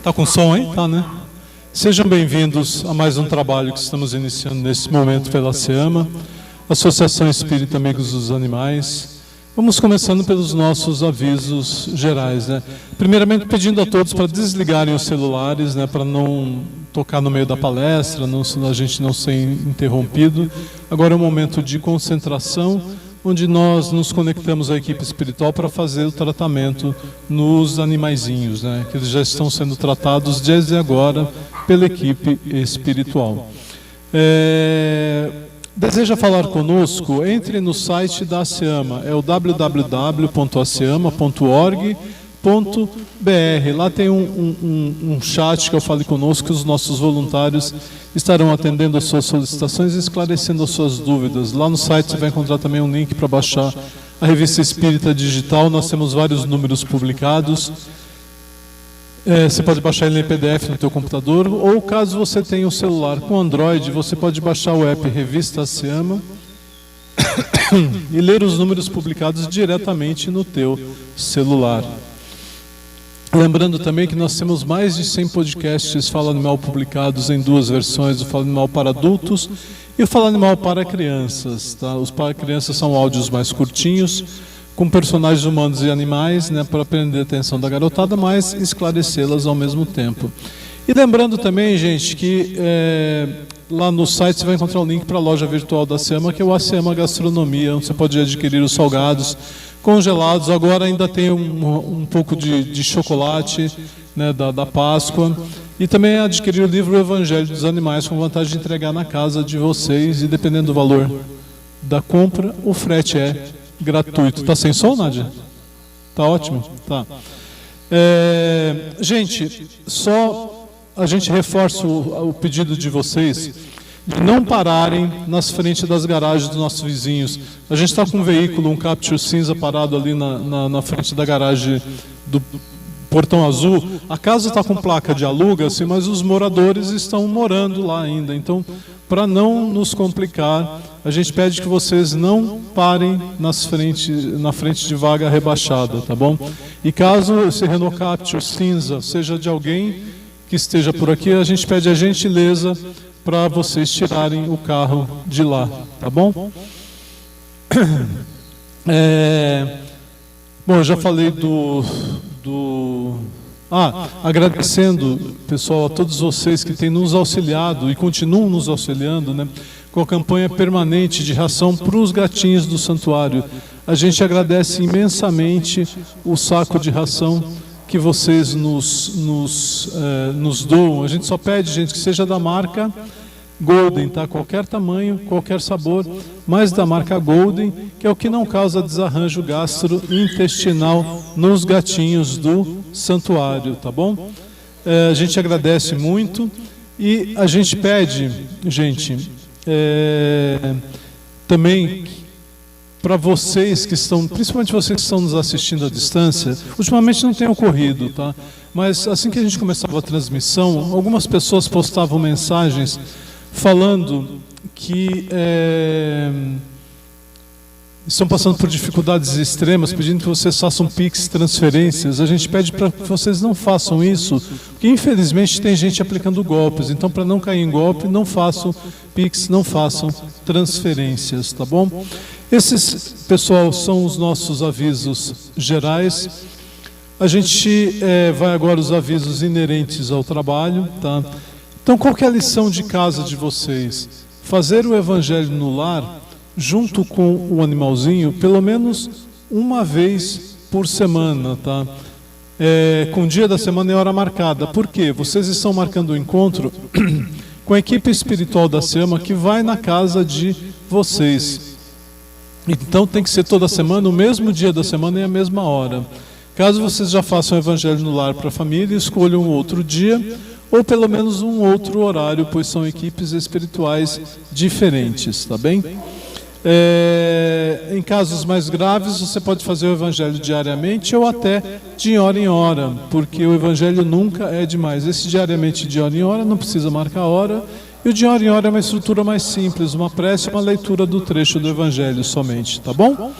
Tá com som aí? Tá, né? Sejam bem-vindos a mais um trabalho que estamos iniciando nesse momento pela SEAMA, Associação Espírita Amigos dos Animais. Vamos começando pelos nossos avisos gerais, né? Primeiramente, pedindo a todos para desligarem os celulares, né? Para não tocar no meio da palestra, a gente não ser interrompido. Agora é um momento de concentração, onde nós nos conectamos à equipe espiritual para fazer o tratamento nos animaizinhos, né? Que eles já estão sendo tratados desde agora pela equipe espiritual. Deseja falar conosco? Entre no site da SEAMA, é o www.aceama.org.br. Lá tem um chat que eu fale conosco, que os nossos voluntários estarão atendendo as suas solicitações e esclarecendo as suas dúvidas. Lá no site você vai encontrar também um link para baixar a revista Espírita Digital. Nós temos vários números publicados. Você pode baixar ele em PDF no teu computador, ou caso você tenha um celular com Android, você pode baixar o app Revista SEAMA e ler os números publicados diretamente no teu celular. Lembrando também que nós temos mais de 100 podcasts Fala Animal publicados em duas versões, o Fala Animal para adultos e o Fala Animal para crianças. Tá? Os para crianças são áudios mais curtinhos, com personagens humanos e animais, né, para prender a atenção da garotada, mas esclarecê-las ao mesmo tempo. E lembrando também, gente, que lá no site você vai encontrar um link para a loja virtual da SEAMA, que é o ASEAMA Gastronomia, onde você pode adquirir os salgados congelados. Agora ainda tem um pouco de chocolate, né, da Páscoa. E também adquirir o livro Evangelho dos Animais, com vantagem de entregar na casa de vocês. E dependendo do valor da compra, o frete é gratuito. Tá sem som, Nádia? Tá ótimo? Tá. Gente, só a gente reforça o pedido de vocês de não pararem nas frentes das garagens dos nossos vizinhos. A gente está com um veículo, um Capture cinza parado ali na frente da garagem do Portão Azul. A casa está com placa de aluga-se, mas os moradores estão morando lá ainda. Então, para não nos complicar, a gente pede que vocês não parem na frente de vaga rebaixada, tá bom? E caso esse Renault Capture cinza seja de alguém que esteja por aqui, a gente pede a gentileza para vocês tirarem o carro de lá, tá bom? Bom, eu já falei agradecendo, pessoal, a todos vocês que têm nos auxiliado e continuam nos auxiliando, né, com a campanha permanente de ração para os gatinhos do santuário. A gente agradece imensamente o saco de ração que vocês nos doam. A gente só pede, gente, que seja da marca Golden, tá? Qualquer tamanho, qualquer sabor, mas da marca Golden, que é o que não causa desarranjo gastrointestinal nos gatinhos do santuário, tá bom? A gente agradece muito e a gente pede, gente, também para vocês que estão, principalmente vocês que estão nos assistindo à distância, ultimamente não tem ocorrido, tá? Mas assim que a gente começava a transmissão, algumas pessoas postavam mensagens falando que estão passando por dificuldades extremas, pedindo que vocês façam Pix, transferências. A gente pede para que vocês não façam isso, porque infelizmente tem gente aplicando golpes. Então, para não cair em golpe, não façam Pix, não façam transferências, tá bom? Esses, pessoal, são os nossos avisos gerais. A gente vai agora aos avisos inerentes ao trabalho, tá? Então, qual que é a lição de casa de vocês? Fazer o evangelho no lar, junto com o animalzinho, pelo menos uma vez por semana, tá? Com o dia da semana e hora marcada. Por quê? Vocês estão marcando o encontro com a equipe espiritual da SEAMA que vai na casa de vocês. Então tem que ser toda semana, o mesmo dia da semana e a mesma hora. Caso vocês já façam o evangelho no lar para a família, escolham um outro dia, ou pelo menos um outro horário, pois são equipes espirituais diferentes, tá bem? Em casos mais graves, você pode fazer o evangelho diariamente ou até de hora em hora, porque o evangelho nunca é demais. Esse diariamente, de hora em hora, não precisa marcar a hora, e o de hora em hora é uma estrutura mais simples, uma prece, uma leitura do trecho do evangelho somente, tá bom?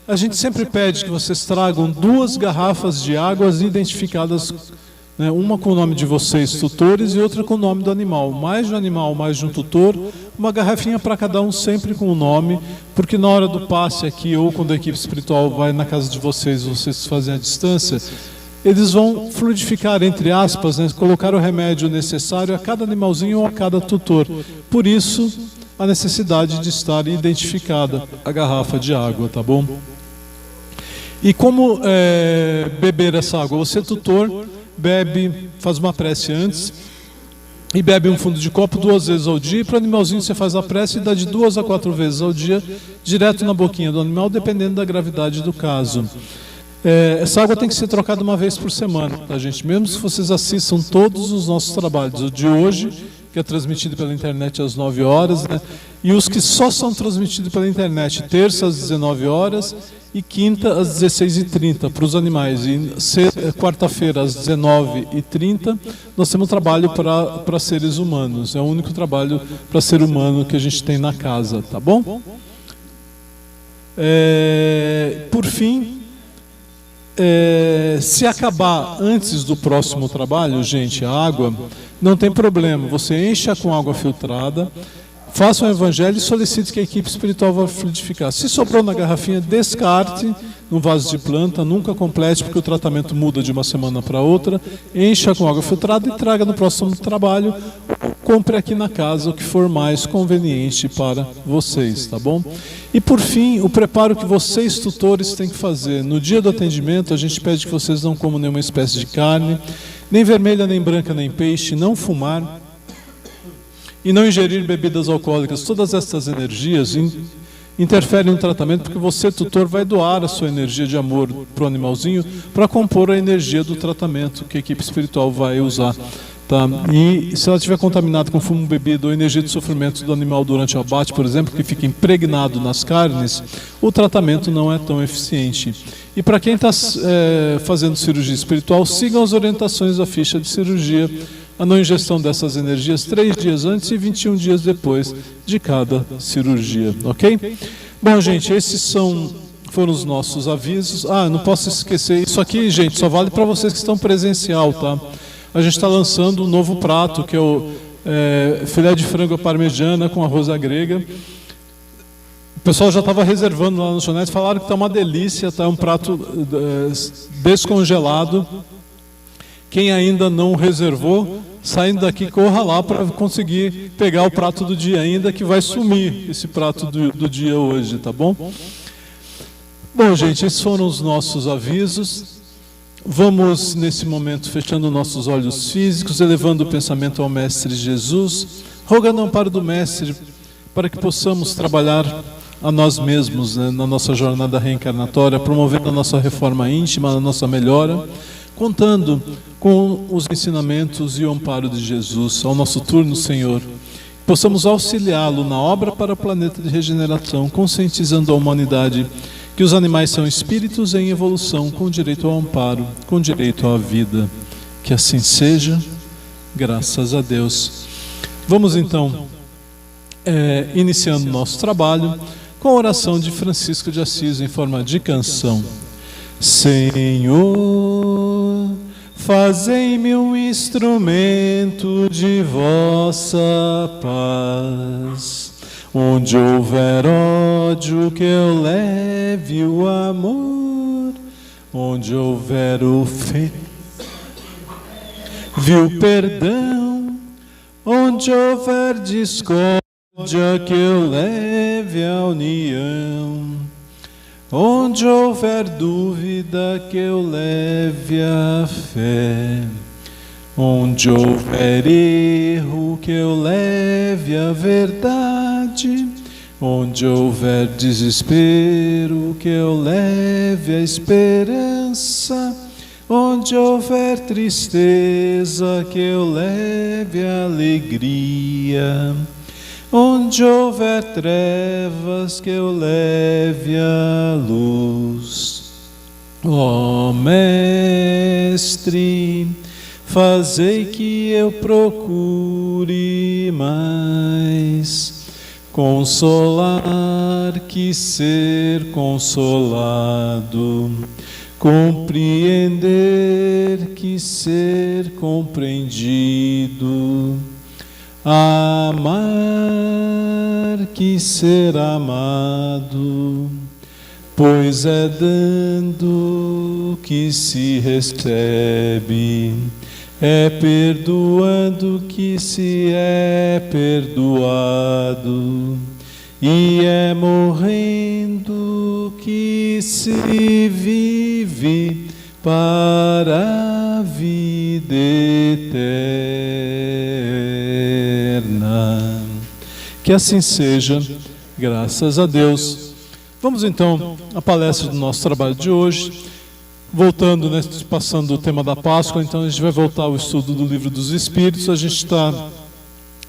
a gente sempre pede que vocês tragam 2 garrafas de águas identificadas, né, uma com o nome de vocês, tutores, e outra com o nome do animal. Mais de um animal, mais de um tutor, uma garrafinha para cada um, sempre com o nome, porque na hora do passe aqui, ou quando a equipe espiritual vai na casa de vocês, vocês fazem a distância, eles vão fluidificar, entre aspas, né, colocar o remédio necessário a cada animalzinho ou a cada tutor. Por isso, a necessidade de estar identificada a garrafa de água, tá bom? E como beber essa água? Você, tutor, bebe, faz uma prece antes e bebe um fundo de copo 2 vezes ao dia. E para o animalzinho você faz a prece e dá de 2 a 4 vezes ao dia, direto na boquinha do animal, dependendo da gravidade do caso. Essa água tem que ser trocada uma vez por semana, tá, gente? Mesmo se vocês assistam todos os nossos trabalhos, o de hoje, que é transmitido pela internet às 9 horas, né? E os que só são transmitidos pela internet, terça às 19 horas e quinta às 16h30 para os animais. E quarta-feira às 19h30 nós temos um trabalho para seres humanos. É o único trabalho para ser humano que a gente tem na casa, tá bom? Por fim, se acabar antes do próximo trabalho, gente, a água, não tem problema, você encha com água filtrada, faça um evangelho e solicite que a equipe espiritual vá fluidificar. Se sobrou na garrafinha, descarte no vaso de planta, nunca complete, porque o tratamento muda de uma semana para outra. Encha com água filtrada e traga no próximo trabalho. Compre aqui na casa o que for mais conveniente para vocês, tá bom? E por fim, o preparo que vocês, tutores, têm que fazer. No dia do atendimento, a gente pede que vocês não comam nenhuma espécie de carne, nem vermelha, nem branca, nem peixe, não fumar e não ingerir bebidas alcoólicas. Todas essas energias interferem no tratamento, porque você, tutor, vai doar a sua energia de amor para o animalzinho para compor a energia do tratamento que a equipe espiritual vai usar. Tá? E se ela estiver contaminada com fumo, bebida ou energia de sofrimento do animal durante o abate, por exemplo, que fica impregnado nas carnes, o tratamento não é tão eficiente. E para quem está fazendo cirurgia espiritual, sigam as orientações da ficha de cirurgia, a não ingestão dessas energias 3 dias antes e 21 dias depois de cada cirurgia, ok? Bom, gente, esses foram os nossos avisos. Não posso esquecer, isso aqui, gente, só vale para vocês que estão presencial, tá? A gente está lançando um novo prato, que é o filé de frango à parmegiana com arroz à grega. O pessoal já estava reservando lá no lanchonete, falaram que está uma delícia, está um prato descongelado. Quem ainda não reservou, saindo daqui, corra lá para conseguir pegar o prato do dia ainda, que vai sumir esse prato do dia hoje, tá bom? Bom, gente, esses foram os nossos avisos. Vamos, nesse momento, fechando nossos olhos físicos, elevando o pensamento ao Mestre Jesus, rogando o amparo do Mestre para que possamos trabalhar a nós mesmos, né, na nossa jornada reencarnatória, promovendo a nossa reforma íntima, a nossa melhora, contando com os ensinamentos e o amparo de Jesus. Ao nosso turno, Senhor, possamos auxiliá-lo na obra para o planeta de regeneração, conscientizando a humanidade que os animais são espíritos em evolução, com direito ao amparo, com direito à vida. Que assim seja, graças a Deus. Vamos então, iniciando o nosso trabalho, com a oração de Francisco de Assis em forma de canção. Senhor, fazei-me um instrumento de vossa paz. Onde houver ódio, que eu leve o amor. Onde houver ofensa, viu perdão. Onde houver discórdia, que eu leve a união. Onde houver dúvida, que eu leve a fé. Onde houver erro, que eu leve a verdade. Onde houver desespero, que eu leve a esperança. Onde houver tristeza, que eu leve a alegria. Onde houver trevas, que eu leve a luz. Ó Mestre, fazei que eu procure mais consolar que ser consolado, compreender que ser compreendido, amar que ser amado, pois é dando que se recebe, é perdoando que se é perdoado, e é morrendo que se vive para a vida eterna. Que assim seja, graças a Deus. Vamos então à palestra do nosso trabalho de hoje. Voltando, né, passando o tema da Páscoa, então a gente vai voltar ao estudo do Livro dos Espíritos. A gente está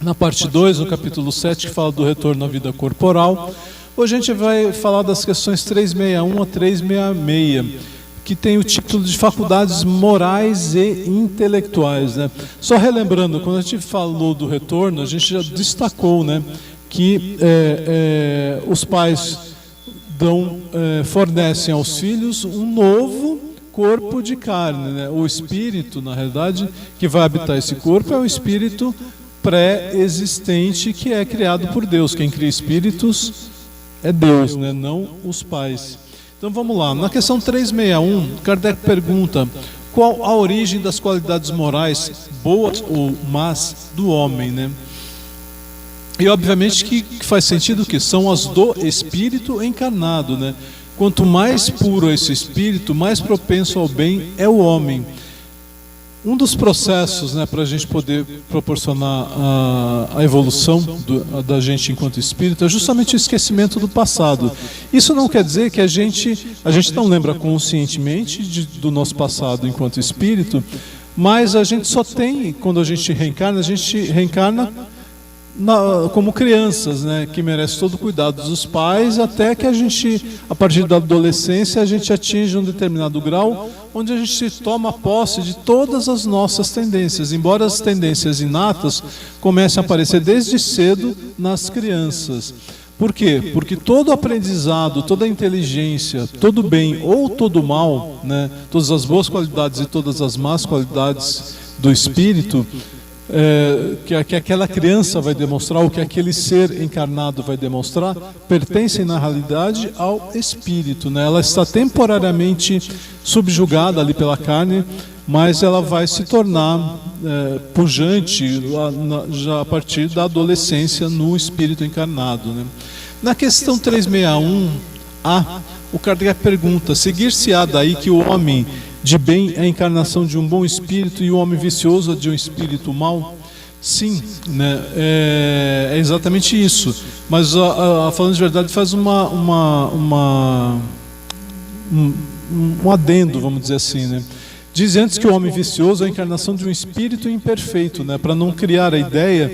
na parte 2, no capítulo 7, que fala do retorno à vida corporal. Hoje a gente vai falar das questões 361 a 366, que tem o título de Faculdades Morais e Intelectuais, né? Só relembrando, quando a gente falou do retorno, a gente já destacou, né, que os pais fornecem aos filhos um novo corpo de carne, né? O espírito, na realidade, que vai habitar esse corpo é um espírito pré-existente que é criado por Deus. Quem cria espíritos é Deus, né? Não os pais. Então vamos lá. Na questão 361, Kardec pergunta: qual a origem das qualidades morais, boas ou más, do homem, né? E obviamente que faz sentido que são as do espírito encarnado, né? Quanto mais puro esse espírito, mais propenso ao bem é o homem. Um dos processos, né, para a gente poder proporcionar a evolução da gente enquanto espírito é justamente o esquecimento do passado. Isso não quer dizer que a gente não lembra conscientemente do nosso passado enquanto espírito, mas a gente só tem, quando a gente reencarna como crianças, né, que merece todo o cuidado dos pais, até que a gente, a partir da adolescência, a gente atinge um determinado grau, onde a gente toma posse de todas as nossas tendências, embora as tendências inatas comecem a aparecer desde cedo nas crianças. Por quê? Porque todo aprendizado, toda inteligência, todo bem ou todo mal, né, todas as boas qualidades e todas as más qualidades do espírito, que aquela criança vai demonstrar, ou que aquele ser encarnado vai demonstrar, pertencem na realidade ao espírito, né? Ela está temporariamente subjugada ali pela carne, mas ela vai se tornar pujante já a partir da adolescência no espírito encarnado, né? Na questão 361A, o Kardec pergunta: seguir-se-á daí que o homem de bem é a encarnação de um bom espírito e o homem vicioso é de um espírito mau? Sim, né? É exatamente isso. Mas falando de verdade, faz um adendo, vamos dizer assim, né? Diz antes que o homem vicioso é a encarnação de um espírito imperfeito, né? Para não criar a ideia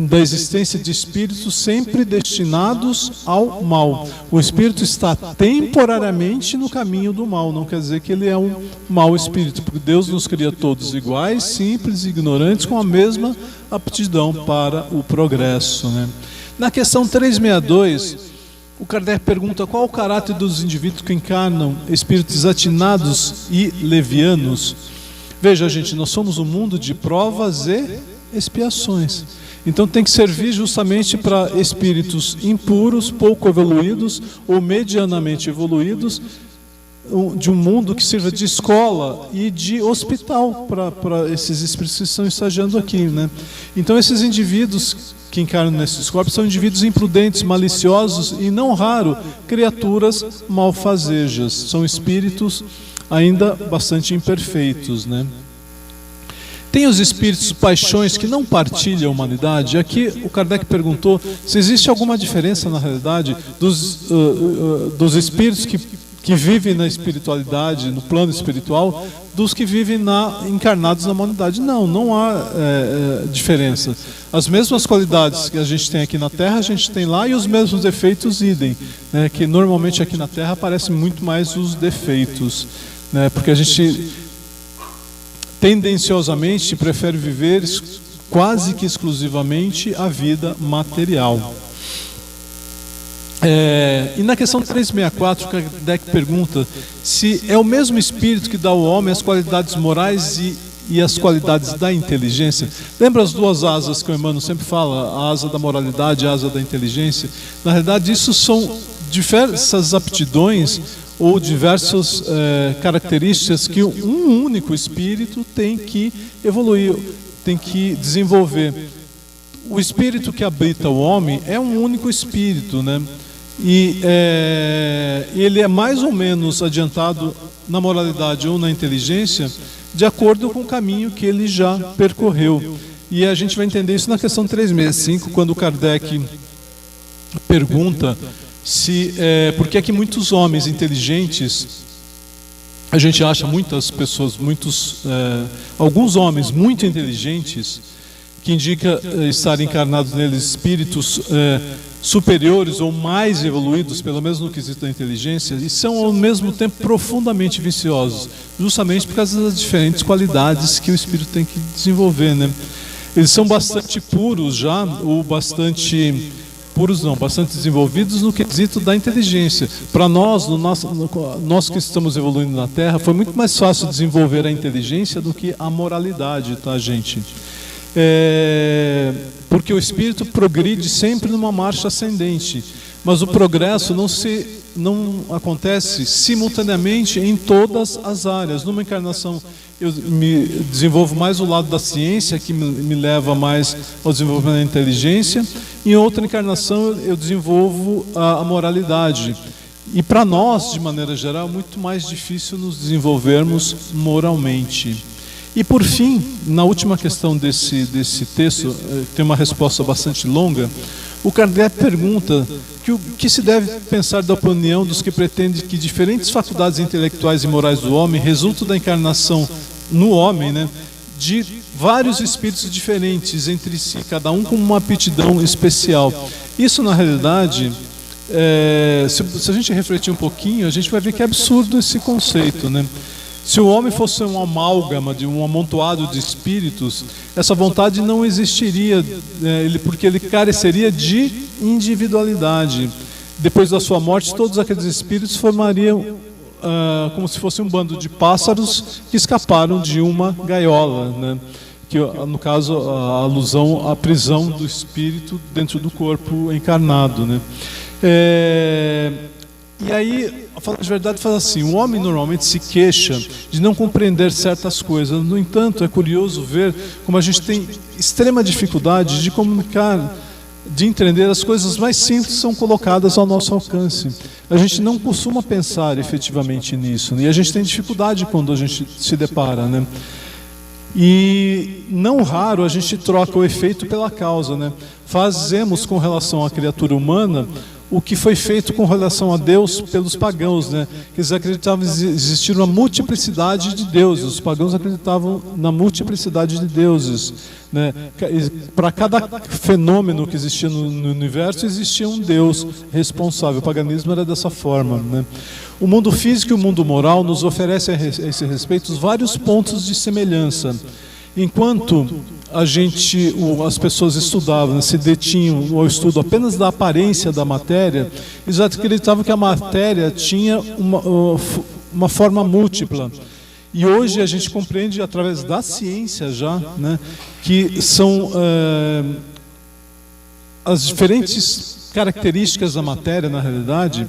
da existência de espíritos sempre destinados ao mal. O espírito está temporariamente no caminho do mal, não quer dizer que ele é um mau espírito, porque Deus nos cria todos iguais, simples e ignorantes, com a mesma aptidão para o progresso, né? Na questão 362, o Kardec pergunta: qual o caráter dos indivíduos que encarnam espíritos desatinados e levianos? Veja, gente, nós somos um mundo de provas e expiações. Então tem que servir justamente para espíritos impuros, pouco evoluídos ou medianamente evoluídos, de um mundo que sirva de escola e de hospital para esses espíritos que estão estagiando aqui, né? Então esses indivíduos que encarnam nesses corpos são indivíduos imprudentes, maliciosos e, não raro, criaturas malfazejas. São espíritos ainda bastante imperfeitos, né? Tem os espíritos paixões que não partilham a humanidade. Aqui o Kardec perguntou se existe alguma diferença na realidade dos espíritos que vivem na espiritualidade, no plano espiritual, dos que vivem encarnados na humanidade. Não há diferença. As mesmas qualidades que a gente tem aqui na Terra, a gente tem lá, e os mesmos defeitos idem, né? Que normalmente aqui na Terra aparecem muito mais os defeitos, né? Porque a gente tendenciosamente prefere viver quase que exclusivamente a vida material. E na questão 364, Kardec pergunta se é o mesmo Espírito que dá ao homem as qualidades morais e as qualidades da inteligência. Lembra as duas asas que o Emmanuel sempre fala, a asa da moralidade e a asa da inteligência? Na realidade, isso são diversas aptidões ou diversas características que um único Espírito tem que evoluir, tem que desenvolver. O Espírito que habita o homem é um único Espírito, né? E ele é mais ou menos adiantado na moralidade ou na inteligência de acordo com o caminho que ele já percorreu. E a gente vai entender isso na questão 365, quando Kardec pergunta por que é que muitos homens inteligentes, a gente acha muitas pessoas, alguns homens muito inteligentes, que indica estar encarnados neles espíritos superiores ou mais evoluídos, pelo menos no quesito da inteligência, e são ao mesmo tempo profundamente viciosos, justamente por causa das diferentes qualidades que o espírito tem que desenvolver, né? Eles são bastante puros já, ou bastante desenvolvidos no quesito da inteligência. Para nós, nós que estamos evoluindo na Terra, foi muito mais fácil desenvolver a inteligência do que a moralidade, tá, gente? Porque o espírito progride sempre numa marcha ascendente, mas o progresso não acontece simultaneamente em todas as áreas. Numa encarnação eu me desenvolvo mais o lado da ciência, que me leva mais ao desenvolvimento da inteligência, em outra encarnação eu desenvolvo a moralidade. E para nós, de maneira geral, é muito mais difícil nos desenvolvermos moralmente. E por fim, na última questão desse texto, tem uma resposta bastante longa, o Kardec pergunta o que se deve pensar da opinião dos que pretendem que diferentes faculdades intelectuais e morais do homem resultam da encarnação no homem, né, de vários espíritos diferentes entre si, cada um com uma aptidão especial. Isso, na realidade, se a gente refletir um pouquinho, a gente vai ver que é absurdo esse conceito, né? Se o homem fosse um amálgama, de um amontoado de espíritos, essa vontade não existiria, porque ele careceria de individualidade. Depois da sua morte, todos aqueles espíritos formariam como se fosse um bando de pássaros que escaparam de uma gaiola, né? Que, no caso, a alusão à prisão do espírito dentro do corpo encarnado, né? E aí, a falar de verdade, fala assim: o homem normalmente se queixa de não compreender certas coisas. No entanto, é curioso ver como a gente tem extrema dificuldade de comunicar, de entender as coisas mais simples que são colocadas ao nosso alcance. A gente não costuma pensar efetivamente nisso, né? E a gente tem dificuldade quando a gente se depara, né? E não raro a gente troca o efeito pela causa, né? Fazemos com relação à criatura humana o que foi feito com relação a Deus pelos pagãos, né? Que eles acreditavam existir uma multiplicidade de deuses. Os pagãos acreditavam na multiplicidade de deuses, né? Para cada fenômeno que existia no universo, existia um Deus responsável. O paganismo era dessa forma, né? O mundo físico e o mundo moral nos oferecem a esse respeito vários pontos de semelhança. Enquanto as pessoas estudavam, se detinham ao estudo apenas da aparência da matéria, eles acreditavam que a matéria tinha uma forma múltipla. E hoje a gente compreende através da ciência já, né, que são as diferentes características da matéria, na realidade,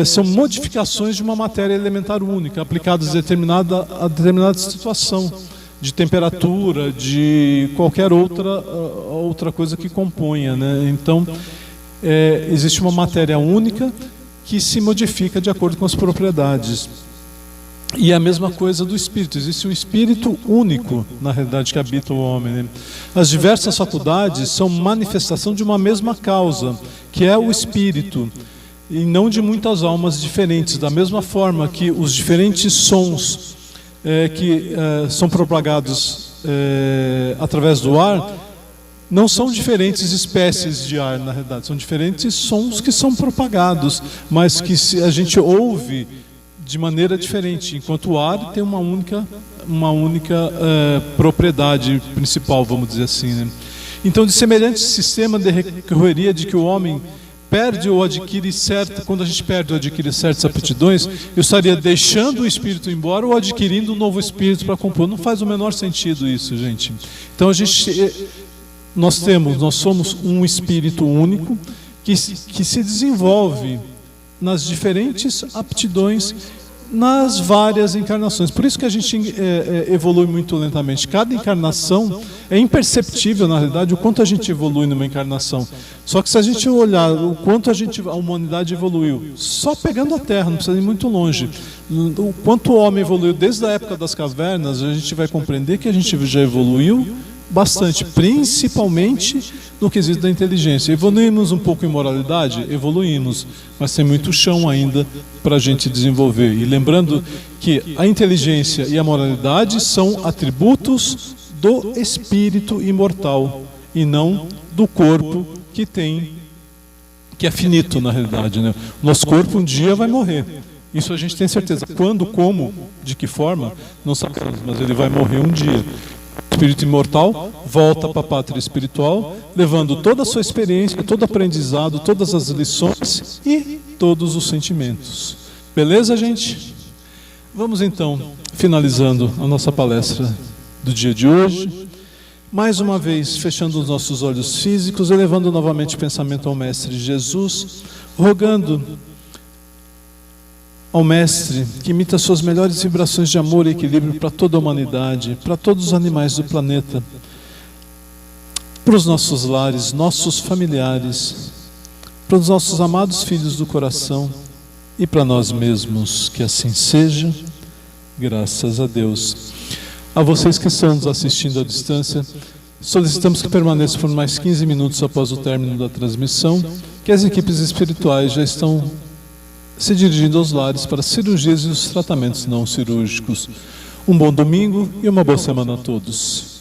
são modificações de uma matéria elementar única, aplicadas a determinada situação de temperatura, de qualquer outra coisa que componha, né? Então, existe uma matéria única que se modifica de acordo com as propriedades. E a mesma coisa do espírito. Existe um espírito único, na realidade, que habita o homem, né? As diversas faculdades são manifestação de uma mesma causa, que é o espírito, e não de muitas almas diferentes. Da mesma forma que os diferentes sons que são propagados através do ar, não são diferentes espécies de ar, na realidade, são diferentes sons que são propagados, mas que a gente ouve de maneira diferente, enquanto o ar tem uma única propriedade principal, vamos dizer assim, né? Então, de semelhante sistema decorreria de que o homem perde ou adquire quando a gente perde ou adquire certas aptidões, eu estaria deixando o espírito embora ou adquirindo um novo espírito para compor. Não faz o menor sentido isso, gente. Então nós somos um espírito único que se desenvolve nas diferentes aptidões, nas várias encarnações. Por isso que a gente evolui muito lentamente. Cada encarnação é imperceptível, na realidade, o quanto a gente evolui numa encarnação. Só que se a gente olhar o quanto a humanidade evoluiu, só pegando a Terra, não precisa ir muito longe, o quanto o homem evoluiu desde a época das cavernas, a gente vai compreender que a gente já evoluiu bastante, principalmente no quesito da inteligência. Evoluímos um pouco em moralidade? Evoluímos, mas tem muito chão ainda para a gente desenvolver. E lembrando que a inteligência e a moralidade são atributos do espírito imortal e não do corpo que é finito, na realidade, né? Nosso corpo um dia vai morrer. Isso a gente tem certeza. Quando, como, de que forma, não sabemos, mas ele vai morrer um dia. O espírito imortal volta para a pátria espiritual, levando toda a sua experiência, todo o aprendizado, todas as lições e todos os sentimentos. Beleza, gente? Vamos então, finalizando a nossa palestra do dia de hoje, mais uma vez fechando os nossos olhos físicos, elevando novamente o pensamento ao Mestre Jesus, rogando ao Mestre que imita suas melhores vibrações de amor e equilíbrio para toda a humanidade, para todos os animais do planeta, para os nossos lares, nossos familiares, para os nossos amados filhos do coração e para nós mesmos. Que assim seja, graças a Deus. A vocês que estão nos assistindo à distância, solicitamos que permaneçam por mais 15 minutos após o término da transmissão, que as equipes espirituais já estão se dirigindo aos lares para cirurgias e os tratamentos não cirúrgicos. Um bom domingo e uma boa semana a todos.